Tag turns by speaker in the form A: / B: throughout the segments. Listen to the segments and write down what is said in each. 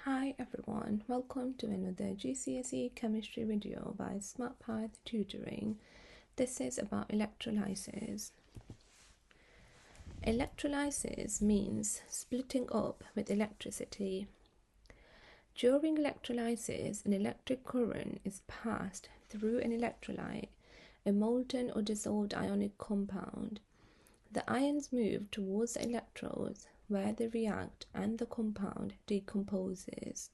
A: Hi everyone, welcome to another GCSE chemistry video by SMARTPATHTUTORING. This is about electrolysis. Electrolysis means splitting up with electricity. During electrolysis, an electric current is passed through an electrolyte, a molten or dissolved ionic compound. The ions move towards the electrodes where they react and the compound decomposes.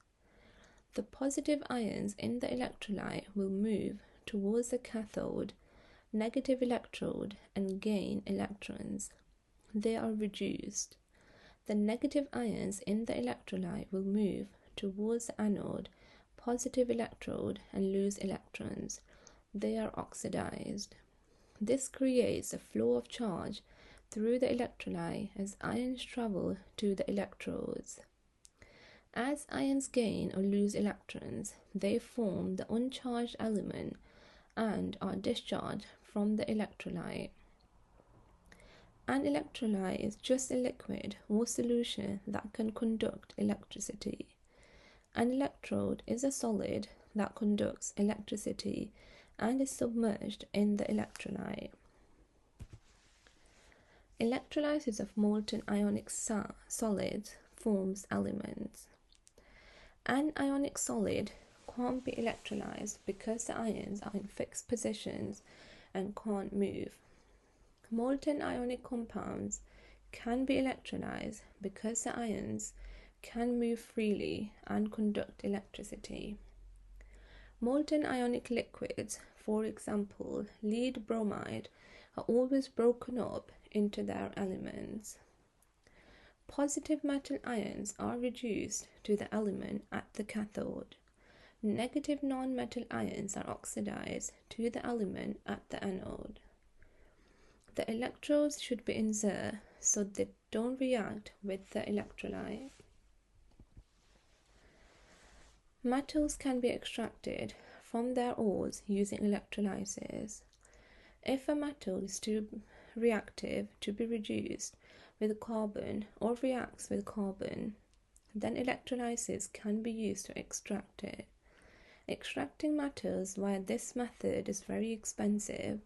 A: The positive ions in the electrolyte will move towards the cathode, negative electrode, and gain electrons. They are reduced. The negative ions in the electrolyte will move towards the anode, positive electrode, and lose electrons. They are oxidized. This creates a flow of charge through the electrolyte as ions travel to the electrodes. As ions gain or lose electrons, they form the uncharged element and are discharged from the electrolyte. An electrolyte is just a liquid or solution that can conduct electricity. An electrode is a solid that conducts electricity and is submerged in the electrolyte. Electrolysis of molten ionic solids forms elements. An ionic solid can't be electrolyzed because the ions are in fixed positions and can't move. Molten ionic compounds can be electrolyzed because the ions can move freely and conduct electricity. Molten ionic liquids, for example, lead bromide, are always broken up into their elements. Positive metal ions are reduced to the element at the cathode. Negative non-metal ions are oxidized to the element at the anode. The electrodes should be in Z so they don't react with the electrolyte. Metals can be extracted from their ores using electrolysis. If a metal is too reactive to be reduced with carbon or reacts with carbon, then electrolysis can be used to extract it. Extracting metals via this method is very expensive,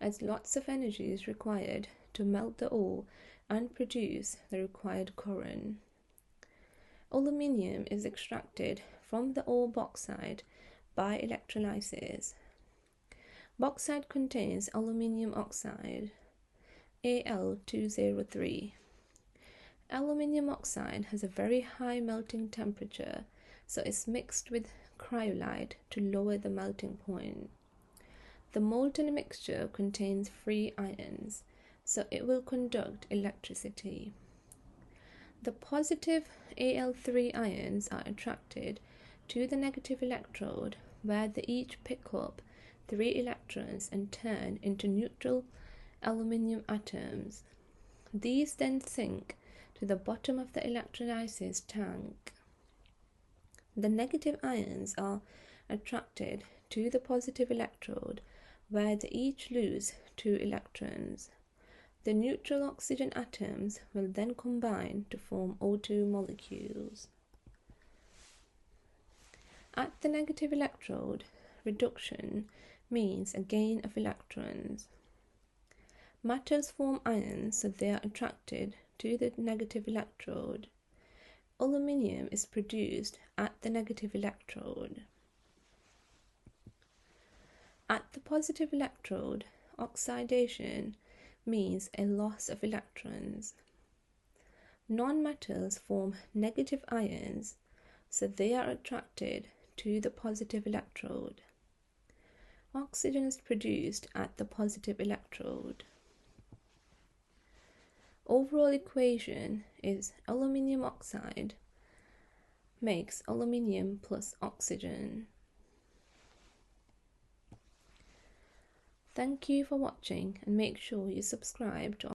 A: as lots of energy is required to melt the ore and produce the required current. Aluminium is extracted from the ore bauxite by electrolysis. Bauxite contains aluminium oxide, Al2O3. Aluminium oxide has a very high melting temperature, so it's mixed with cryolite to lower the melting point. The molten mixture contains free ions, so it will conduct electricity. The positive Al3 ions are attracted to the negative electrode, where they each pick up 3 electrons and turn into neutral aluminium atoms. These then sink to the bottom of the electrolysis tank. The negative ions are attracted to the positive electrode, where they each lose 2 electrons. The neutral oxygen atoms will then combine to form O2 molecules. At the negative electrode, reduction means a gain of electrons. Metals form ions, so they are attracted to the negative electrode. Aluminium is produced at the negative electrode. At the positive electrode, oxidation means a loss of electrons. Non-metals form negative ions, so they are attracted to the positive electrode. Oxygen is produced at the positive electrode. Overall equation is aluminium oxide makes aluminium plus oxygen. Thank you for watching, and make sure you subscribe to